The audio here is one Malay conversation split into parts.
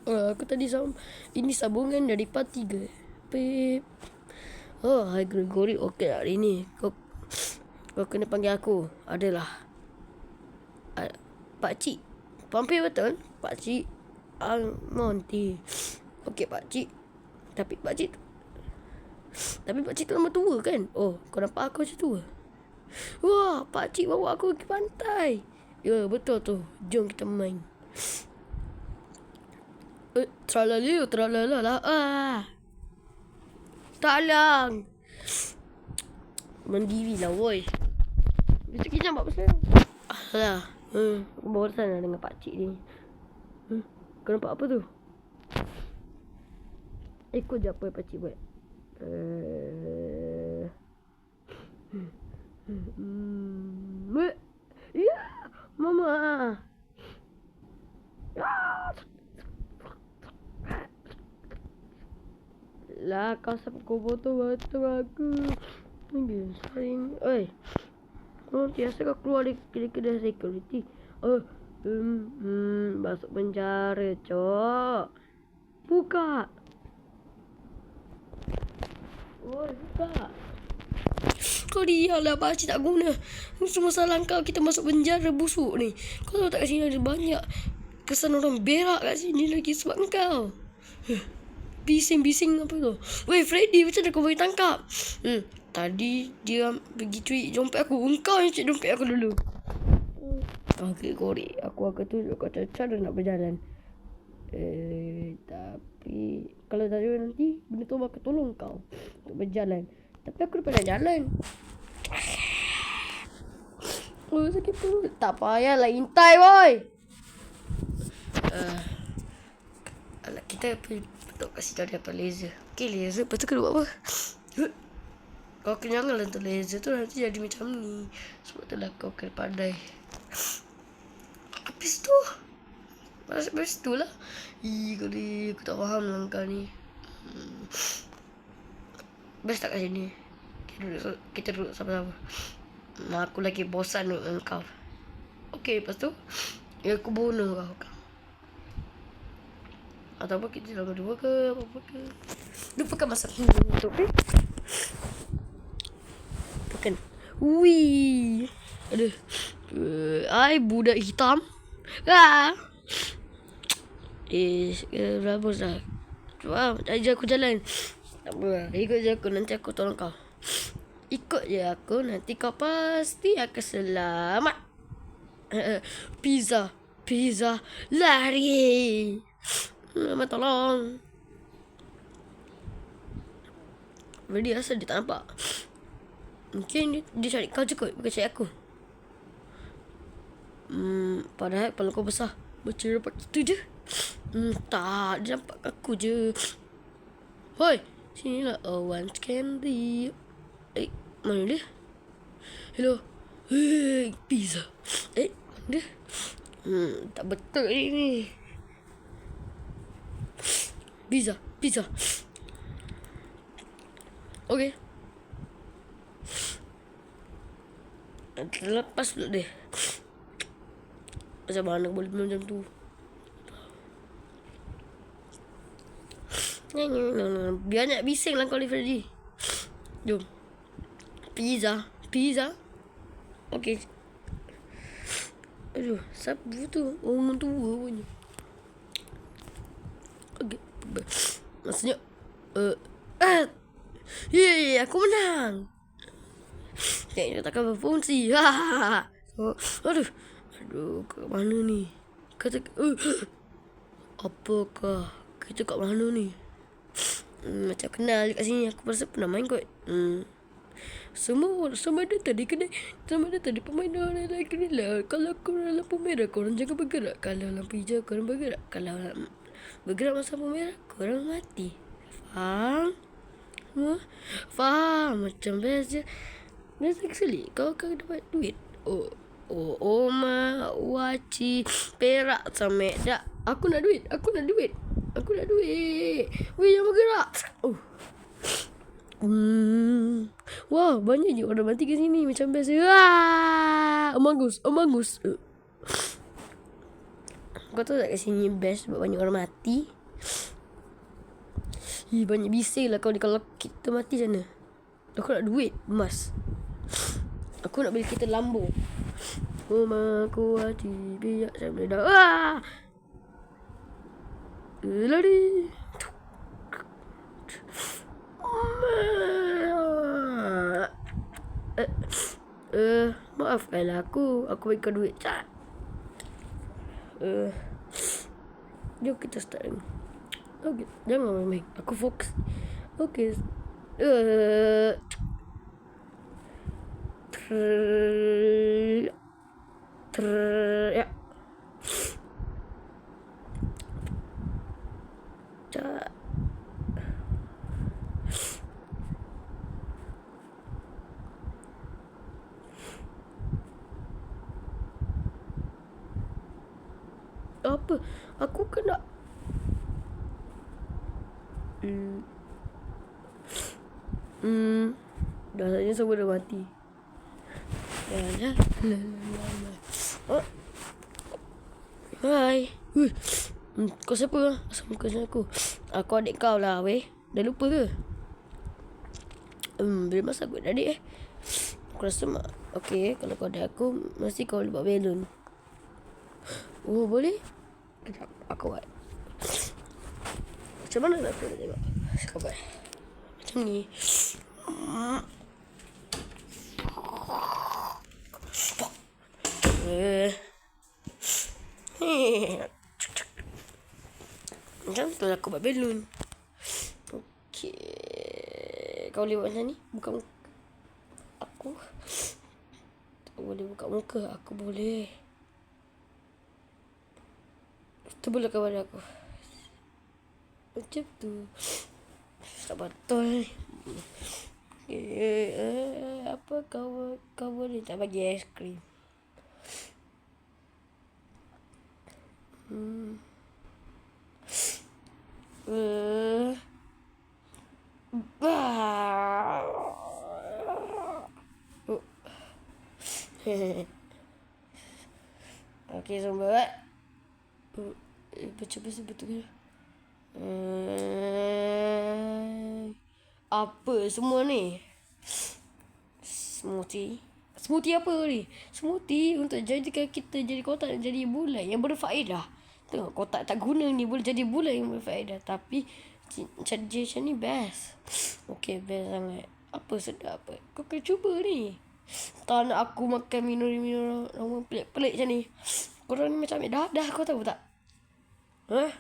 Aku tadi ini sambungan dari part 3. Pip. Oh, hai Gregory. Okey, hari ni kau kena panggil aku adalah Pakcik. Pampir betul? Pakcik Almonty. Okey, Pakcik. Tapi Pakcik tu nama tua kan? Oh, kau nampak aku macam tua? Wah, Pakcik bawa aku pergi pantai. Ya, betul tu. Jom kita main. Tralala lah. Talang. Mandirilah, woi. Besok kita buat pasal. Alah. Aku bosan lah dengan pakcik ni. Kau nampak apa tu? Ikut je apa yang pakcik buat. Ya, Mama. Lah, kau sampai kau botol-botol aku. Biasain. Oi. Oh, biasa kau keluar dari kedai security. Masuk penjara, cok. Buka. Oi, buka. Kau diamlah, pakcik tak guna. Semua salah kau, kita masuk penjara busuk ni. Kau tahu tak kat sini ada banyak kesan orang berak kat sini lagi sebab kau. Bising-bising apa tu? Weh, Freddy, macam mana kau boleh tangkap? Tadi dia pergi cuik dompet aku. Engkau yang cuik dompet aku dulu. Okey, korek. Aku akan tunjuk kau cara nak berjalan. Tapi kalau tak ada nanti, benda tu bakal tolong kau untuk berjalan. Tapi aku dah pernah jalan. Oh, sakit perut. Tak payahlah intai, boy. Alah, kita untuk kasih tahu dia apa laser. Okey, laser. Lepas tu kena buat apa? Kau kenyang lah untuk laser tu nanti jadi macam ni. Sebab tu lah kau kena pandai. Habis tu. Habis tu lah. Aku tak faham lah kau ni. Best tak kat sini? Kita duduk sama-sama. Aku lagi bosan dengan kau. Okey, lepas tu aku bunuh kau. Atau apa kita selama dua ke apa ke. Lupakan masa untuk bukan. Wih. Aduh. Ai budak hitam. Berapa dah. Wah, ajar aku jalan. Tak apa. Ikut je aku, nanti aku tolong kau. Ikut je aku, nanti kau pasti akan selamat. Pizza. Lari. Mama tolong. Jadi asal dia tak nampak. Mungkin dia cari kau je kot, bukan cari aku. Padahal kepala kau besar. Macam dapat kita je. Tak, dia nampak aku je. Hoi, sini lah. Oh, want candy. Mana dia? Hello. Pizza. Mana dia? Tak betul ni. Pizza. Okay. Lepas dulu dia. Macam mana boleh macam tu? Banyak bising lah kau ni, Freddy. Jom. Pizza. Okay. Aduh, siapa tu? Orang tua punya. Okay. Maksudnya Yeay, aku menang. Kayaknya takkan berfungsi. Aduh, kat mana ni? Kata apakah kita kat mana ni? Macam kenal kat sini. Aku rasa pernah main kot. Sama ada tadi permainan lagi ni lah. Kalau korang lampu merah, korang jangan bergerak. Kalau lampu hijau, korang bergerak. Kalau bergerak masa lampu merah, korang mati. Faham? Macam biasa sekali kau akan dapat duit. Oma, waci, perak sama dak. Aku nak duit. Weh, jangan bergerak. Wah, banyak je orang mati kat sini macam biasa. Among Us. Kau tahu tak kat sini best sebab banyak orang mati. Banyak bising lah kau ni. Kalau kita mati macam mana? Aku nak duit emas. Aku nak beli kereta Lambo. Rumahku hati biar saya boleh dah. Lari. Maafkanlah aku bagi kau duit. Jom kita start ni. Okay, jangan main-main. Aku fokus. Okay. Ya. Apa? Aku kena. Dah saja semua dah mati. Oh. Hai. Kau siapa? Asal muka aku. Aku adik kau lah weh. Dah lupa ke? Bila masa aku adik Aku rasa okay, kalau kau ada aku, mesti kau boleh buat balon. Oh boleh? Kejap aku buat. Macam mana nak aku tengok? Aku buat macam ni. Macam tu lah aku buat balon. Okay. Kau boleh buat macam ni? Buka muka aku. Tak boleh buka muka. Aku boleh. Terbelah kepada aku. Macam tu. Tak betul. Apa kau boleh tak bagi aiskrim? Okay, sobat. Baca betul-betul. Apa semua ni? Smoothie apa ni? Smoothie untuk jadikan kita jadi kotak, jadi bulan yang berfaedah. Tengok kotak tak guna ni boleh jadi bulan yang berfaedah. Tapi macam ni best. Okay, best sangat. Apa sedap apa? Kau kena cuba ni. Tak nak aku makan minum pelik-pelik macam ni. Korang ni macam ambil dadah, kau tahu tak? Teruk.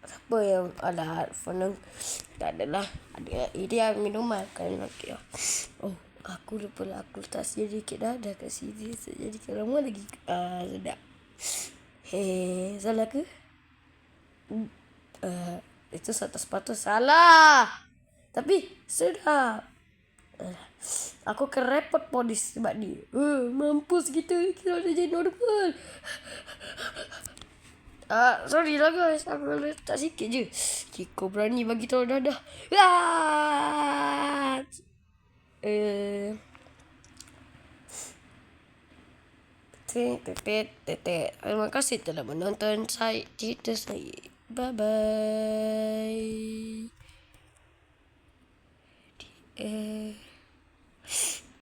Siapa yang ada phone? Tak adalah. Ada dia minuman kan okey. Oh, aku lupa lah aku letak sedikit dadah kat sini. Jadi kalau lama lagi sedap. Salah ke? Itu sepatutnya salah. Tapi sedap. Aku akan report polis sebab dia. Mampus kita dah jadi normal. Sorry lah guys. Aku letak sikit je. Kiko berani bagi tahu dadah. Terima kasih telah menonton cerita saya. Bye bye.